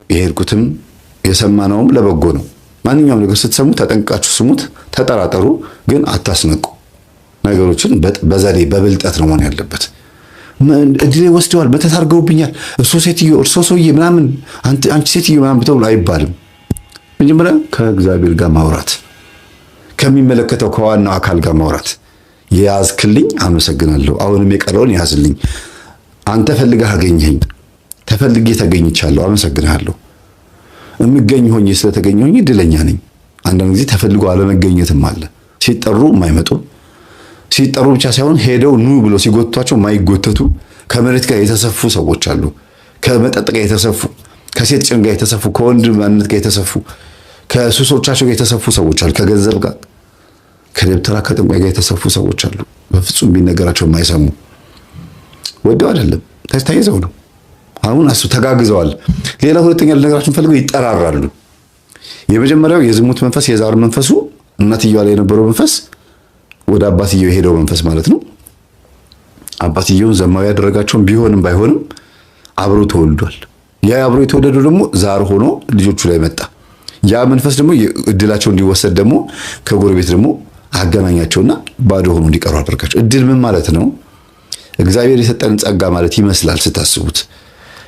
የሄድኩትም የሰማነውም ለበጎ ነው። ማንኛውም ነገር ስትሰሙ ተጠንቅቃችሁ ስሙት፣ ተጠራጠሩ፣ ግን አታስነቁ። ነገሮችን በዘዴ በብልጠት ነው መሆን ያለበት። እድሌ ወስደዋል፣ በተታርገውብኛል፣ እርሶ ሴትዮ፣ እርሶ ሰውዬ ምናምን፣ አንቺ ሴትዮ ምናምን ብተው አይባልም። መጀመሪያ ከእግዚአብሔር ጋር ማውራት፣ ከሚመለከተው ከዋናው አካል ጋር ማውራት። የያዝክልኝ አመሰግናለሁ፣ አሁንም የቀረውን ያዝልኝ። አንተ ፈልገህ አገኘኸኝ፣ ተፈልጌ ተገኝቻለሁ፣ አመሰግናለሁ። እምገኝ ሆኜ ስለተገኘሁኝ እድለኛ ነኝ። አንዳንድ ጊዜ ተፈልጎ አለመገኘትም አለ። ሲጠሩ የማይመጡ ሲጠሩ ብቻ ሳይሆን ሄደው ኑ ብሎ ሲጎትቷቸው የማይጎተቱ ከመሬት ጋር የተሰፉ ሰዎች አሉ። ከመጠጥ ጋር የተሰፉ፣ ከሴት ጭን ጋር የተሰፉ፣ ከወንድ ማንነት ጋር የተሰፉ፣ ከሱሶቻቸው ጋር የተሰፉ ሰዎች አሉ። ከገንዘብ ጋር፣ ከደብተራ ከጥንቋይ ጋር የተሰፉ ሰዎች አሉ። በፍጹም ቢነገራቸው የማይሰሙ ወደው አይደለም ተይዘው ነው። አሁን ተጋግዘዋል። ሌላ ሁለተኛ ልነግራችሁ ፈልገው ይጠራራሉ። የመጀመሪያው የዝሙት መንፈስ፣ የዛር መንፈሱ እናትየዋ ላይ የነበረው መንፈስ ወደ አባትየው የሄደው መንፈስ ማለት ነው። አባትየውን ዘማዊ ያደረጋቸውን ቢሆንም ባይሆንም አብሮ ተወልዷል። ያ አብሮ የተወለደው ደግሞ ዛር ሆኖ ልጆቹ ላይ መጣ። ያ መንፈስ ደግሞ እድላቸው እንዲወሰድ ደግሞ ከጎረቤት ደግሞ አገናኛቸውና ባዶ ሆኖ እንዲቀሩ አደረጋቸው። እድል ምን ማለት ነው? እግዚአብሔር የሰጠን ጸጋ ማለት ይመስላል ስታስቡት።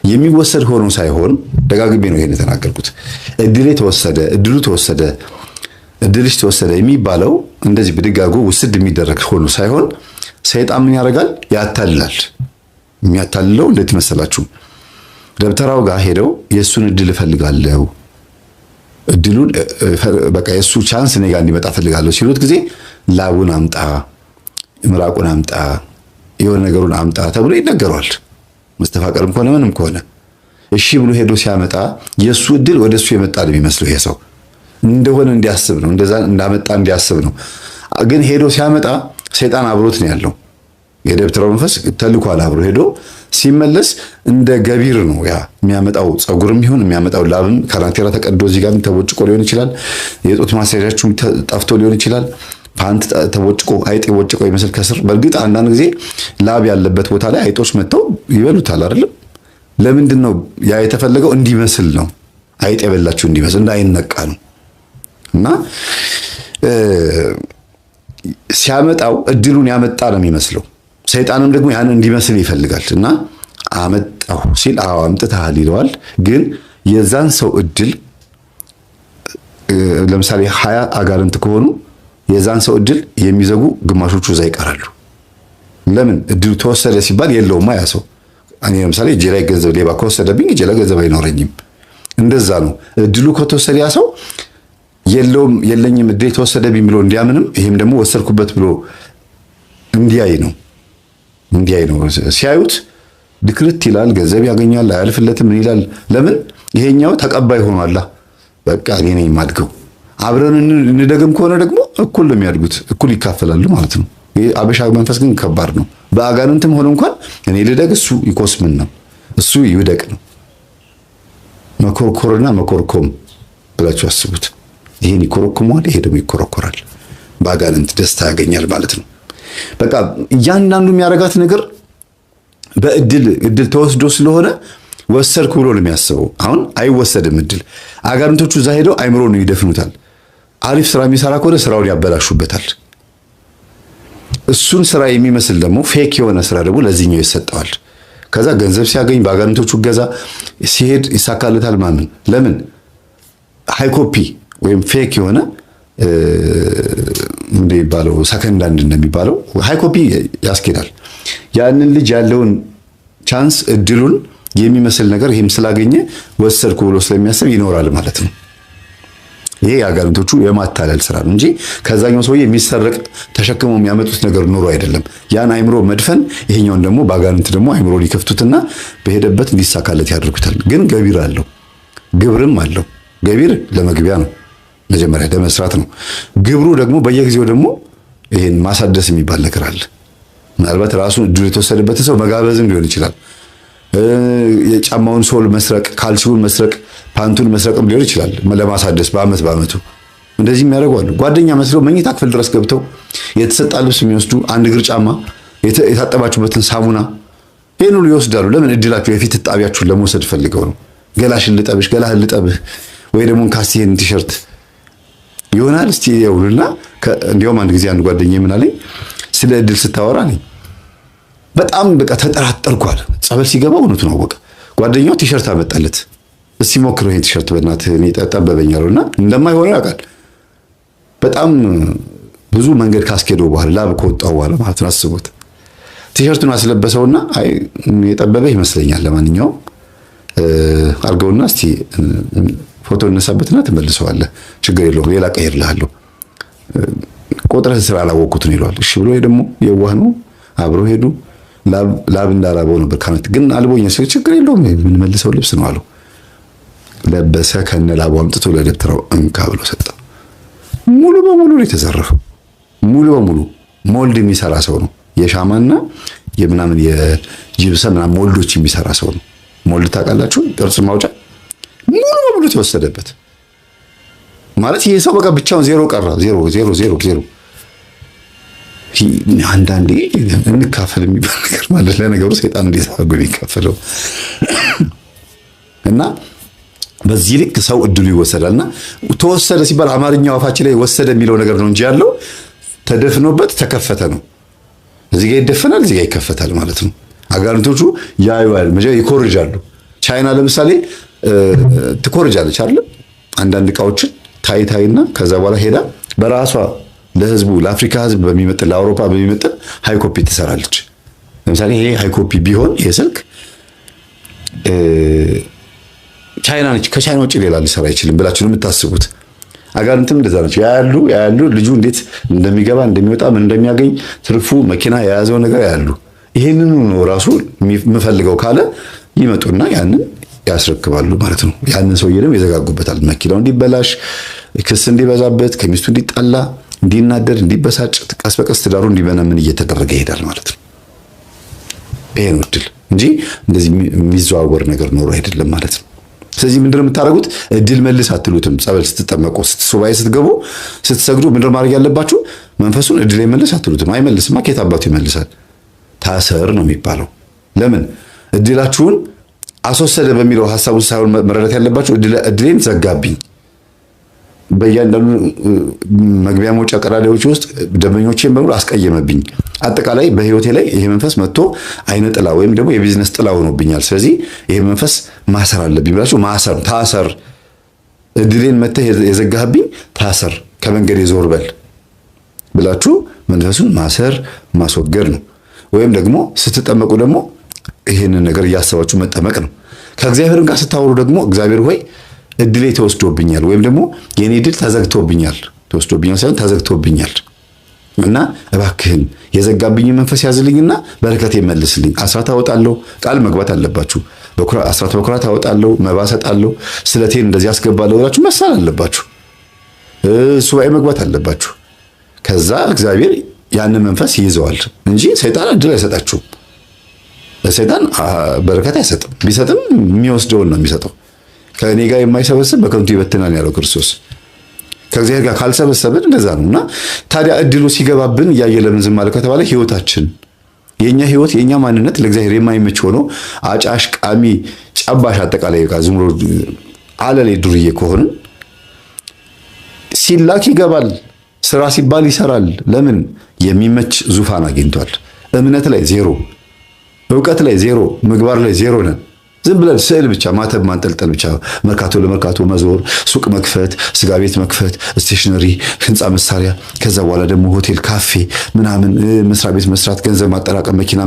የሚወሰድ ሆኖ ሳይሆን ደጋግሜ ነው ይሄን የተናገርኩት። እድሌ ተወሰደ፣ እድሉ ተወሰደ፣ እድልሽ ተወሰደ የሚባለው እንደዚህ ብድግ አድርጎ ውስድ የሚደረግ ሆኖ ሳይሆን ሰይጣን ምን ያደርጋል? ያታልላል። የሚያታልለው እንዴት መሰላችሁ? ደብተራው ጋር ሄደው የእሱን እድል እፈልጋለሁ፣ እድሉን በቃ የእሱ ቻንስ እኔ ጋር እንዲመጣ እፈልጋለሁ ሲሉት ጊዜ ላቡን አምጣ፣ ምራቁን አምጣ፣ የሆነ ነገሩን አምጣ ተብሎ ይነገረዋል። መስተፋቀርም ከሆነ ምንም ከሆነ እሺ ብሎ ሄዶ ሲያመጣ የእሱ እድል ወደ እሱ የመጣ ነው የሚመስለው። ይሄ ሰው እንደሆነ እንዲያስብ ነው፣ እንደዛ እንዳመጣ እንዲያስብ ነው። ግን ሄዶ ሲያመጣ ሰይጣን አብሮት ነው ያለው። የደብተራው መንፈስ ተልኳል አብሮ ሄዶ ሲመለስ እንደ ገቢር ነው ያ የሚያመጣው። ጸጉርም ይሁን የሚያመጣው ላብም ካራንቴራ ተቀዶ እዚህ ጋር ተቦጭቆ ሊሆን ይችላል። የጡት ማስያዣችሁ ጠፍቶ ሊሆን ይችላል። ፓንት ተቦጭቆ አይጥ የቦጭቆ ይመስል ከስር። በእርግጥ አንዳንድ ጊዜ ላብ ያለበት ቦታ ላይ አይጦች መጥተው ይበሉታል አይደለም? ለምንድን ነው ያ የተፈለገው? እንዲመስል ነው። አይጥ የበላችሁ እንዲመስል እንዳይነቃ ነው። እና ሲያመጣው እድሉን ያመጣ ነው የሚመስለው። ሰይጣንም ደግሞ ያን እንዲመስል ይፈልጋል። እና አመጣው ሲል አዎ አምጥተሃል ይለዋል። ግን የዛን ሰው እድል ለምሳሌ 20 አጋንንት ከሆኑ የዛን ሰው እድል የሚዘጉ ግማሾቹ እዛ ይቀራሉ። ለምን? እድሉ ተወሰደ ሲባል የለውማ ያ ሰው። እኔ ለምሳሌ እጄ ላይ ገንዘብ ሌባ ከወሰደብኝ እጄ ላይ ገንዘብ አይኖረኝም። እንደዛ ነው። እድሉ ከተወሰደ ያ ሰው የለውም የለኝም እድል ተወሰደብኝ ብሎ እንዲያምንም ይሄም ደግሞ ወሰድኩበት ብሎ እንዲያይ ነው። ሲያዩት ድክርት ይላል፣ ገንዘብ ያገኛል፣ አያልፍለትም። ምን ይላል? ለምን? ይሄኛው ተቀባይ ሆኗል። በቃ እኔ ነኝ የማድገው። አብረን እንደገም ከሆነ ደግሞ እኩል ነው የሚያድጉት፣ እኩል ይካፈላሉ ማለት ነው። ይሄ አበሻ መንፈስ ግን ከባድ ነው። በአጋንንትም ሆነ እንኳን እኔ ልደግ እሱ ይኮስምን ነው፣ እሱ ይውደቅ ነው። መኮርኮርና መኮርኮም ብላችሁ አስቡት። ይሄን ይኮረኩማል፣ ይሄ ደግሞ ይኮረኮራል። በአጋንንት ደስታ ያገኛል ማለት ነው። በቃ እያንዳንዱ የሚያረጋት ነገር በእድል ተወስዶ ስለሆነ ወሰድኩ ብሎ ነው የሚያስበው። አሁን አይወሰድም እድል። አጋንንቶቹ እዛ ሄደው አይምሮን ይደፍኑታል። አሪፍ ስራ የሚሰራ ከሆነ ስራውን ያበላሹበታል። እሱን ስራ የሚመስል ደግሞ ፌክ የሆነ ስራ ደግሞ ለዚህኛው ይሰጠዋል። ከዛ ገንዘብ ሲያገኝ በአጋንንቶቹ ገዛ ሲሄድ ይሳካለታል። ማምን ለምን? ሃይ ኮፒ ወይም ፌክ የሆነ እንደሚባለው ሰከንድ አንድ እንደሚባለው ሃይ ኮፒ ያስኬዳል። ያንን ልጅ ያለውን ቻንስ እድሉን የሚመስል ነገር ይሄም ስላገኘ ወሰድኩ ብሎ ስለሚያስብ ይኖራል ማለት ነው። ይሄ የአጋንንቶቹ የማታለል ስራ ነው እንጂ ከዛኛው ሰውዬ የሚሰረቅ ተሸክመው የሚያመጡት ነገር ኑሮ አይደለም። ያን አይምሮ መድፈን፣ ይሄኛውን ደግሞ በአጋንንት ደግሞ አይምሮ ሊከፍቱትና በሄደበት እንዲሳካለት ያደርጉታል። ግን ገቢር አለው፣ ግብርም አለው። ገቢር ለመግቢያ ነው፣ መጀመሪያ ለመስራት ነው። ግብሩ ደግሞ በየጊዜው ደግሞ ይሄን ማሳደስ የሚባል ነገር አለ። ምናልባት ራሱን እድሉ የተወሰደበት ሰው መጋበዝም ሊሆን ይችላል። የጫማውን ሶል መስረቅ፣ ካልሲውን መስረቅ፣ ፓንቱን መስረቅም ሊሆን ይችላል። ለማሳደስ በአመቱ እንደዚህ የሚያደርጓሉ። ጓደኛ መስለው መኝታ ክፍል ድረስ ገብተው የተሰጣ ልብስ የሚወስዱ፣ አንድ እግር ጫማ፣ የታጠባችሁበትን ሳሙና ይሄን ሁሉ ይወስዳሉ። ለምን? እድላችሁ የፊት ጣቢያችሁን ለመውሰድ ፈልገው ነው። ገላሽን ልጠብሽ፣ ገላህን ልጠብህ ወይ ደግሞ ካስቲን ቲሸርት ይሆናል እስቲ ይውልና እንዲያውም አንድ ጊዜ አንድ ጓደኛዬ ምን አለኝ ስለ እድል ስታወራ ነኝ በጣም በቃ ተጠራጠርኩ አለ። ጸበል ሲገባ እውነቱን አወቀ። ጓደኛው ቲሸርት አመጣለት። እስቲ ሞክረው ይሄን ቲሸርት በእናትህ እኔ ጠበበኛልና እንደማይሆነው ያውቃል። በጣም ብዙ መንገድ ካስኬደው በኋላ ላብ ከወጣው በኋላ ማለት ነው። አስቡት። ቲሸርቱን አስለበሰውና አይ የጠበበ ይመስለኛል ለማንኛውም አርገውና እስቲ ፎቶ እነሳበትና ትመልሰዋለህ፣ ችግር የለውም ሌላ ቀይርልሃለሁ፣ ቁጥርህ ስላላወቅኩት ነው ይለዋል። እሺ ብሎ ደግሞ የዋህ ነው። አብረው ሄዱ። ላብ እንዳላበው ነበር ካነት ግን አልቦኛ ሲል ችግር የለውም ምን መልሰው ልብስ ነው አለው። ለበሰ ከነ ላቡ አምጥቶ ለደብተራው እንካ ብሎ ሰጠው። ሙሉ በሙሉ ነው የተዘረፈው። ሙሉ በሙሉ ሞልድ የሚሰራ ሰው ነው። የሻማና የምናምን የጂፕሰም ምናምን ሞልዶች የሚሰራ ሰው ነው። ሞልድ ታውቃላችሁ? ቅርጽ ማውጫ ሙሉ በሙሉ ተወሰደበት ማለት ይሄ ሰው በቃ ብቻውን ዜሮ ቀራ። ዜሮ አንዳንዴ እንካፈል የሚባል ነገር ማለት ለነገሩ ሰይጣን እንዴት አድርጎ ይካፈለው እና በዚህ ልክ ሰው እድሉ ይወሰዳልና ተወሰደ ሲባል አማርኛው አፋችን ላይ ወሰደ የሚለው ነገር ነው እንጂ ያለው ተደፍኖበት ተከፈተ ነው። እዚህ ጋር ይደፈናል፣ እዚህ ጋር ይከፈታል ማለት ነው። አጋንንቶቹ ያዩዋል፣ መጀመሪያ ይኮርጃሉ። ቻይና ለምሳሌ ትኮርጃለች አይደል? አንዳንድ እቃዎችን ታይታይና ከዛ በኋላ ሄዳ በራሷ ለህዝቡ ለአፍሪካ ህዝብ በሚመጥን ለአውሮፓ በሚመጥን ሃይ ኮፒ ትሰራለች። ለምሳሌ ይሄ ሃይ ኮፒ ቢሆን ይሄ ስልክ ቻይና ነች፣ ከቻይና ውጪ ሌላ ሊሰራ አይችልም ብላችሁ ነው የምታስቡት። አጋንንትም እንደዛ ናቸው። ያያሉ ልጁ እንዴት እንደሚገባ እንደሚወጣ ምን እንደሚያገኝ ትርፉ መኪና የያዘው ነገር ያያሉ። ይሄንን ነው ራሱ የምፈልገው ካለ ይመጡና ያንን ያስረክባሉ ማለት ነው። ያንን ሰውዬ ደግሞ ይዘጋጉበታል። መኪናው እንዲበላሽ፣ ክስ እንዲበዛበት፣ ከሚስቱ እንዲጣላ፣ እንዲናደድ፣ እንዲበሳጭ፣ ቀስ በቀስ ትዳሩ እንዲበነምን እየተደረገ ይሄዳል ማለት ነው። ይሄ ነው እድል እንጂ እንደዚህ የሚዘዋወር ነገር ኖሮ አይደለም ማለት ነው። ስለዚህ ምንድነው የምታደርጉት? እድል መልስ አትሉትም። ጸበል ስትጠመቁ፣ ሱባኤ ስትገቡ፣ ስትሰግዱ ምንድነው ማድረግ ያለባችሁ? መንፈሱን እድል መልስ አትሉትም። አይመልስማ፣ ከየት አባቱ ይመልሳል? ታሰር ነው የሚባለው። ለምን እድላችሁን አስወሰደ በሚለው ሐሳቡ ሳይሆን መረዳት ያለባችሁ እድሌን ዘጋብኝ። በእያንዳንዱ መግቢያ መውጫ ቀዳዳዎች ውስጥ ደንበኞቼን በሙሉ አስቀየመብኝ። አጠቃላይ በህይወቴ ላይ ይሄ መንፈስ መጥቶ አይነ ጥላ ወይም ደግሞ የቢዝነስ ጥላ ሆኖብኛል። ስለዚህ ይሄ መንፈስ ማሰር አለብኝ ብላችሁ ማሰር፣ ታሰር፣ እድሌን መተህ የዘጋህብኝ ታሰር፣ ከመንገድ ዞር በል ብላችሁ መንፈሱን ማሰር ማስወገድ ነው። ወይም ደግሞ ስትጠመቁ ደግሞ ይሄንን ነገር እያሰባችሁ መጠመቅ ነው። ከእግዚአብሔር ጋር ስታወሩ ደግሞ እግዚአብሔር ሆይ እድሌ ተወስዶብኛል ወይም ደግሞ የኔ እድል ተዘግቶብኛል፣ ተወስዶብኛል ሳይሆን ተዘግቶብኛል እና እባክህን የዘጋብኝ መንፈስ ያዝልኝና በረከት ይመልስልኝ። አስራት አወጣለሁ፣ ቃል መግባት አለባችሁ። አስራት በኩራት አወጣለሁ፣ መባ ሰጣለሁ፣ ስለቴን እንደዚህ አስገባለሁ ብላችሁ መሳል አለባችሁ። ሱባኤ መግባት አለባችሁ። ከዛ እግዚአብሔር ያንን መንፈስ ይይዘዋል እንጂ ሰይጣን እድል አይሰጣችሁም። ሰይጣን በረከት አይሰጥም። ቢሰጥም የሚወስደውን ነው የሚሰጠው። ከእኔ ጋር የማይሰበስብ በከንቱ ይበትናል ያለው ክርስቶስ። ከእግዚአብሔር ጋር ካልሰበሰብን እንደዛ ነውና ታዲያ እድሉ ሲገባብን እያየ ለምን ዝም ማለት ከተባለ ህይወታችን፣ የኛ ህይወት፣ የኛ ማንነት ለእግዚአብሔር የማይመች ሆኖ አጫሽ፣ ቃሚ፣ ጨባሽ፣ አጠቃላይ በቃ ዝም ብሎ አለሌ ዱርዬ ከሆንን ሲላክ ይገባል፣ ስራ ሲባል ይሰራል። ለምን? የሚመች ዙፋን አግኝቷል። እምነት ላይ ዜሮ፣ እውቀት ላይ ዜሮ፣ ምግባር ላይ ዜሮ ነን። ዝም ብለን ስዕል ብቻ ማተብ ማንጠልጠል ብቻ፣ መርካቶ ለመርካቶ መዞር፣ ሱቅ መክፈት፣ ስጋ ቤት መክፈት፣ ስቴሽነሪ፣ ህንፃ መሳሪያ፣ ከዛ በኋላ ደግሞ ሆቴል፣ ካፌ ምናምን መስሪያ ቤት መስራት፣ ገንዘብ ማጠራቀም፣ መኪና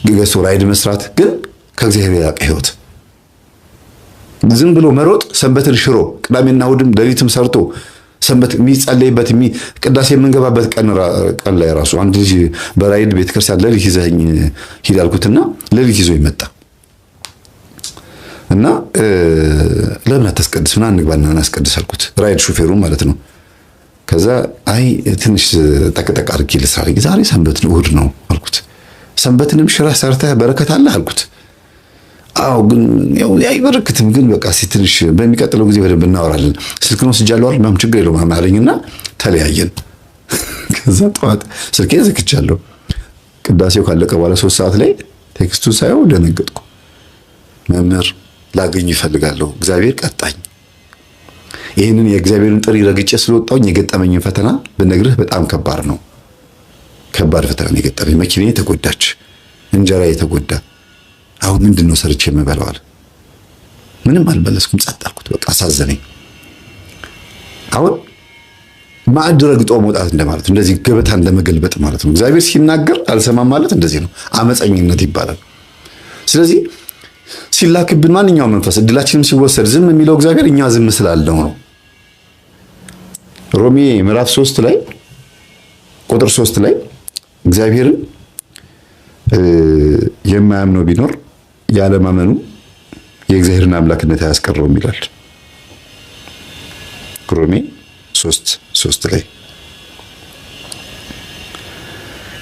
ገዝቶ ራይድ መስራት፣ ግን ከእግዚአብሔር የራቀ ህይወት። ዝም ብሎ መሮጥ፣ ሰንበትን ሽሮ፣ ቅዳሜና እሑድም ሌሊትም ሰርቶ ሰንበት የሚጸለይበት ቅዳሴ የምንገባበት ቀን ላይ ራሱ አንድ ልጅ በራይድ ቤተክርስቲያን ሌሊት ይዘኸኝ ሂድ አልኩትና ሌሊት ይዞ ይመጣ እና ለምን አታስቀድስ ምናምን እንግባና እናስቀድስ አልኩት። ራይድ ሹፌሩ ማለት ነው። ከዛ አይ ትንሽ ጠቅጠቅ አድርጌ ልስራ፣ ዛሬ ሰንበት ነው እሑድ ነው አልኩት። ሰንበትንም ሽራ ሰርተህ በረከት አለ አልኩት። አዎ ግን ያው አይበረክትም፣ ግን በቃ ትንሽ በሚቀጥለው ጊዜ በደንብ እናወራለን፣ ስልክ ነው ስጃለሁ አይደል ምናምን ችግር የለውም አለኝና ተለያየን። ከዛ ጠዋት ስልኬን ዘግቻለሁ። ቅዳሴው ካለቀ በኋላ 3 ሰዓት ላይ ቴክስቱን ሳየው ደነገጥኩ። መምህር ላገኝ ይፈልጋለሁ። እግዚአብሔር ቀጣኝ። ይህንን የእግዚአብሔርን ጥሪ ረግጬ ስለወጣሁኝ የገጠመኝን ፈተና ብነግርህ በጣም ከባድ ነው። ከባድ ፈተና ነው የገጠመኝ። መኪናዬ ተጎዳች፣ እንጀራ የተጎዳ። አሁን ምንድነው ሰርቼ የምበላዋል? ምንም አልመለስኩም፣ ጸጥ አልኩት። በቃ አሳዘነኝ። አሁን ማዕድ ረግጦ መውጣት እንደማለት ነው። እንደዚህ ገበታ እንደመገልበጥ ማለት ነው። እግዚአብሔር ሲናገር አልሰማም ማለት እንደዚህ ነው። አመፀኝነት ይባላል። ስለዚህ ሲላክብን ማንኛውም መንፈስ እድላችንም ሲወሰድ ዝም የሚለው እግዚአብሔር እኛ ዝም ስላልነው ነው። ሮሜ ምዕራፍ 3 ላይ ቁጥር 3 ላይ እግዚአብሔርን የማያምነው ቢኖር ያለማመኑ የእግዚአብሔርን አምላክነት አያስቀረውም ይላል። ሮሜ 3:3 ላይ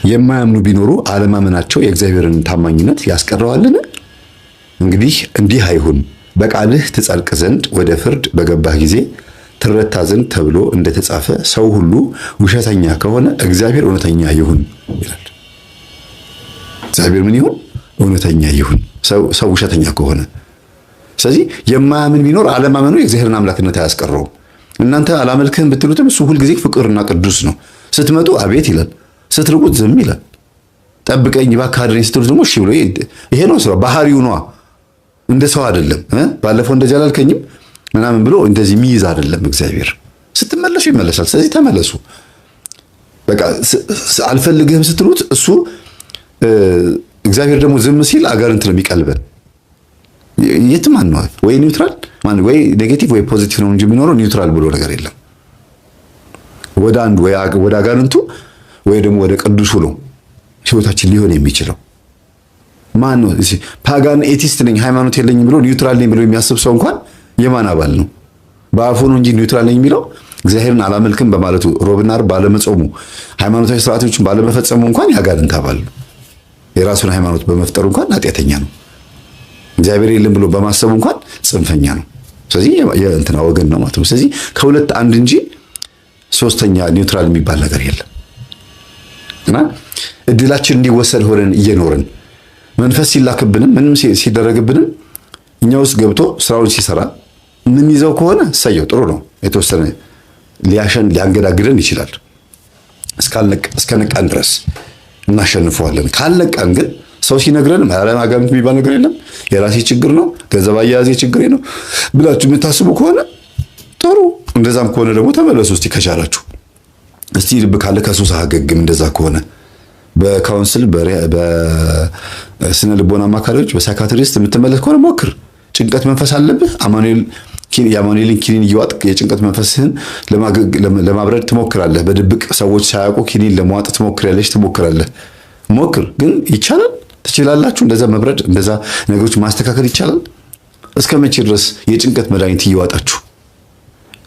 የማያምኑ ቢኖሩ አለማመናቸው የእግዚአብሔርን ታማኝነት ያስቀረዋልን? እንግዲህ እንዲህ አይሁን፣ በቃልህ ትጸድቅ ዘንድ ወደ ፍርድ በገባህ ጊዜ ትረታ ዘንድ ተብሎ እንደተጻፈ ሰው ሁሉ ውሸተኛ ከሆነ እግዚአብሔር እውነተኛ ይሁን ይላል። እግዚአብሔር ምን ይሁን? እውነተኛ ይሁን። ሰው ውሸተኛ ከሆነ። ስለዚህ የማያምን ቢኖር አለማመኑ የእግዚአብሔርን አምላክነት አያስቀረውም። እናንተ አላመልክህም ብትሉትም እሱ ሁልጊዜ ፍቅርና ቅዱስ ነው። ስትመጡ አቤት ይላል፣ ስትርቁት ዝም ይላል። ጠብቀኝ እባክህ አድነኝ ስትሉት ደግሞ እሺ ብሎ ይሄ ነው ስራው፣ ባህሪው ነው። እንደ ሰው አይደለም። ባለፈው እንደዚህ አላልከኝም ምናምን ብሎ እንደዚህ የሚይዝ አይደለም እግዚአብሔር። ስትመለሱ ይመለሳል። ስለዚህ ተመለሱ። በቃ አልፈልግህም ስትሉት እሱ እግዚአብሔር ደግሞ ዝም ሲል አጋንንት ነው የሚቀልበን። የት ማን ነው ወይ ኒውትራል ማን ወይ ኔጌቲቭ ወይ ፖዚቲቭ ነው እንጂ የሚኖረው ኒውትራል ብሎ ነገር የለም። ወደ አንዱ ወይ ወደ አጋንንቱ ወይ ደግሞ ወደ ቅዱሱ ነው ህይወታችን ሊሆን የሚችለው። ማን ነው እዚህ ፓጋን ኤቲስት ነኝ ሃይማኖት የለኝም ብሎ ኒውትራል ነኝ ብሎ የሚያስብ ሰው እንኳን የማን አባል ነው? በአፉ ነው እንጂ ኒውትራል ነኝ የሚለው እግዚአብሔርን አላመልክም በማለቱ ሮብና ዓርብ ባለመጾሙ ሃይማኖታዊ ስርዓቶችን ባለመፈጸሙ እንኳን ያጋንንት አባል ነው። የራሱን ሃይማኖት በመፍጠሩ እንኳን ኃጢአተኛ ነው። እግዚአብሔር የለም ብሎ በማሰቡ እንኳን ጽንፈኛ ነው። ስለዚህ የእንትና ወገን ነው ማለት ነው። ስለዚህ ከሁለት አንድ እንጂ ሶስተኛ ኒውትራል የሚባል ነገር የለም። እና እድላችን እንዲወሰድ ሆነን እየኖርን መንፈስ ሲላክብንም ምንም ሲደረግብንም እኛ ውስጥ ገብቶ ስራውን ሲሰራ ምን ይዘው ከሆነ ሰየው ጥሩ ነው። የተወሰነ ሊያንገዳግደን ይችላል። እስከነቃን ድረስ እናሸንፈዋለን። ካልነቃን ግን ሰው ሲነግረን አጋንንት የሚባል ነገር የለም፣ የራሴ ችግር ነው፣ ገንዘብ አያያዜ ችግሬ ነው ብላችሁ የምታስቡ ከሆነ ጥሩ። እንደዛም ከሆነ ደግሞ ተመለሱ እስቲ ከቻላችሁ። እስቲ ልብ ካለ ከሱስ አገግም። እንደዛ ከሆነ በካውንስል በስነ ልቦና አማካሪዎች በሳይካትሪስት የምትመለስ ከሆነ ሞክር። ጭንቀት መንፈስ አለብህ፣ የአማኑኤልን ኪኒን እየዋጥክ የጭንቀት መንፈስህን ለማብረድ ትሞክራለህ። በድብቅ ሰዎች ሳያውቁ ኪኒን ለመዋጥ ትሞክራለህ። ሞክር። ግን ይቻላል? ትችላላችሁ? እንደዛ መብረድ፣ እንደዛ ነገሮች ማስተካከል ይቻላል? እስከ መቼ ድረስ የጭንቀት መድኃኒት እየዋጣችሁ?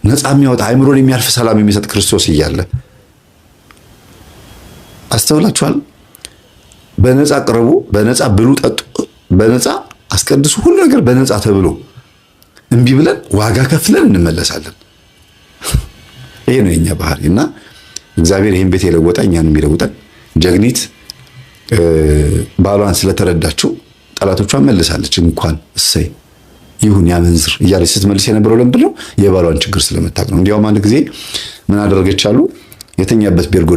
ነፃ የሚያወጣ አእምሮን የሚያልፍ ሰላም የሚሰጥ ክርስቶስ እያለ አስተውላችኋል? በነፃ ቅረቡ፣ በነፃ ብሉ፣ ጠጡ፣ በነፃ አስቀድሱ፣ ሁሉ ነገር በነፃ ተብሎ እምቢ ብለን ዋጋ ከፍለን እንመለሳለን። ይሄ ነው የኛ ባህሪ እና እግዚአብሔር ይሄን ቤት የለወጠ እኛን የሚለውጠን። ጀግኒት ባሏን ስለተረዳችው ጠላቶቿን መልሳለች። እንኳን እሰይ ይሁን ያመንዝር እያለች ስትመልስ የነበረው ለምንድን ነው? የባሏን ችግር ስለምታውቅ ነው። እንዲያውም አንድ ጊዜ ምን አደረገች አሉ? የተኛበት ቤርጎ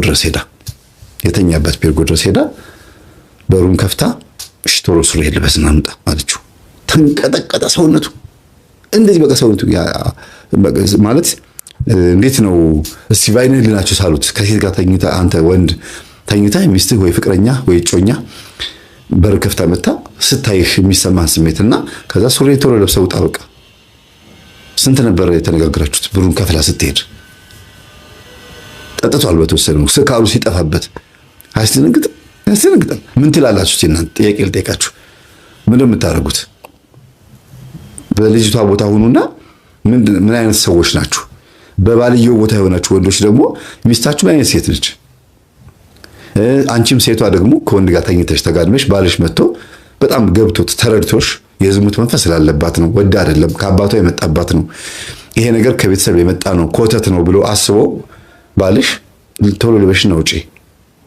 ድረስ ሄዳ በሩን ከፍታ ቶሎ ሱሪ ልበስና አምጣ አለችው። ተንቀጠቀጠ ሰውነቱ። እንደዚህ በቃ ሰውነቱ ማለት እንዴት ነው? እስቲ ባይነህ ልናቸው ሳሉት ከሴት ጋር ተኝታ አንተ ወንድ ተኝታ ሚስትህ ወይ ፍቅረኛ ወይ እጮኛ በር ከፍታ መታ ስታይህ የሚሰማህ ስሜትና ከዛ ሱሪ ቶሎ ለብሰው ውጣ። በቃ ስንት ነበር የተነጋገራችሁት? ብሩን ከፍላ ስትሄድ ጠጥቷል። በተወሰነ ስካሩ ሲጠፋበት አያስደነግጥም? ምን ትላላችሁ? እናንተ ጥያቄ ልጠይቃችሁ። ምንድን የምታደርጉት? በልጅቷ ቦታ ሁኑና ምን አይነት ሰዎች ናችሁ? በባልየው ቦታ የሆናችሁ ወንዶች ደግሞ ሚስታችሁ ምን አይነት ሴት ነች? አንቺም ሴቷ ደግሞ ከወንድ ጋር ተኝተሽ ተጋድመሽ ባልሽ መጥቶ በጣም ገብቶት ተረድቶሽ የዝሙት መንፈስ ስላለባት ነው፣ ወደ አይደለም ከአባቷ የመጣባት ነው፣ ይሄ ነገር ከቤተሰብ የመጣ ነው፣ ኮተት ነው ብሎ አስቦ ባልሽ ቶሎ ልበሽና ውጪ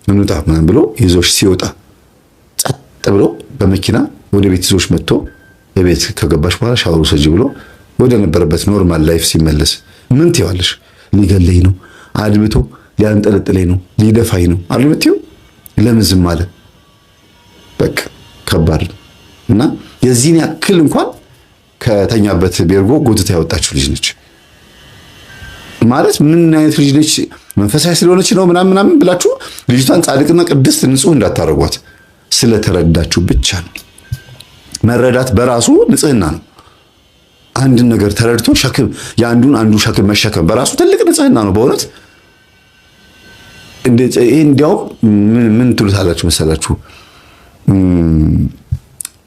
እንውጣ ምናምን ብሎ ይዞሽ ሲወጣ ጸጥ ብሎ በመኪና ወደ ቤት ይዞሽ መጥቶ ቤት ከገባሽ በኋላ ሻወር ውሰጂ ብሎ ወደ ነበረበት ኖርማል ላይፍ ሲመለስ ምን ትይዋለሽ? ሊገለኝ ነው፣ አድብቶ ሊያንጠለጥለኝ ነው፣ ሊደፋኝ ነው አሉ ብትይው ለምን ዝም አለ? በቃ ከባድ ነው። እና የዚህን ያክል እንኳን ከተኛበት ቤርጎ ጎትታ ያወጣችው ልጅ ነች ማለት ምን አይነት ልጅ ነች? መንፈሳዊ ስለሆነች ነው ምናምን ብላችሁ ልጅቷን ጻድቅና ቅድስት ንጹህ እንዳታረጓት ስለተረዳችሁ ብቻ ነው። መረዳት በራሱ ንጽህና ነው። አንድን ነገር ተረድቶ ሸክም አንዱ ሸክም መሸከም በራሱ ትልቅ ንጽህና ነው በእውነት። እንዲያው ምን ትሉታላችሁ መሰላችሁ?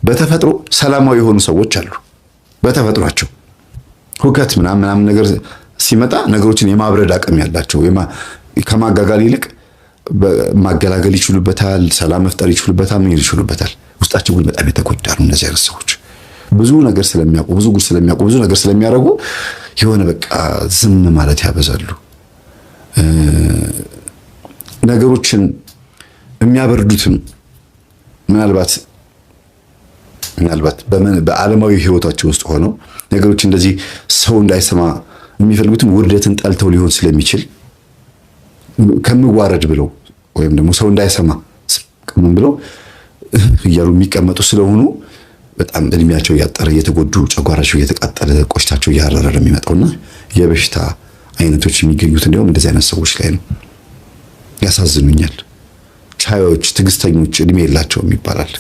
በተፈጥሮ ሰላማዊ የሆኑ ሰዎች አሉ። በተፈጥሯቸው ሁከት ምናምን ነገር ሲመጣ ነገሮችን የማብረድ አቅም ያላቸው ከማጋጋል ይልቅ ማገላገል ይችሉበታል፣ ሰላም መፍጠር ይችሉበታል፣ ምን ይችሉበታል። ውስጣቸው ግን በጣም የተጎዳሉ እነዚህ አይነት ሰዎች ብዙ ነገር ስለሚያውቁ ብዙ ጉድ ስለሚያውቁ ብዙ ነገር ስለሚያደርጉ የሆነ በቃ ዝም ማለት ያበዛሉ። ነገሮችን የሚያበርዱትም ምናልባት በዓለማዊ ህይወታቸው ውስጥ ሆነው ነገሮች እንደዚህ ሰው እንዳይሰማ የሚፈልጉትም ውርደትን ጠልተው ሊሆን ስለሚችል ከምዋረድ ብለው ወይም ደግሞ ሰው እንዳይሰማ ምን ብለው እያሉ የሚቀመጡ ስለሆኑ በጣም እድሜያቸው እያጠረ እየተጎዱ ጨጓራቸው እየተቃጠለ ቆሽታቸው እያረረ ነው የሚመጣውና የበሽታ አይነቶች የሚገኙት እንደውም እንደዚህ አይነት ሰዎች ላይ ነው። ያሳዝኑኛል። ቻዮች፣ ትዕግስተኞች እድሜ የላቸውም ይባላል።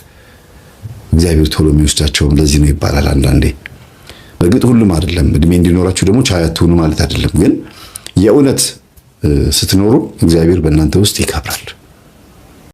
እግዚአብሔር ቶሎ የሚወስዳቸው ለዚህ ነው ይባላል አንዳንዴ። በእርግጥ ሁሉም አይደለም። እድሜ እንዲኖራችሁ ደግሞ ቻይ አትሁኑ ማለት አይደለም። ግን የእውነት ስትኖሩ እግዚአብሔር በእናንተ ውስጥ ይከብራል።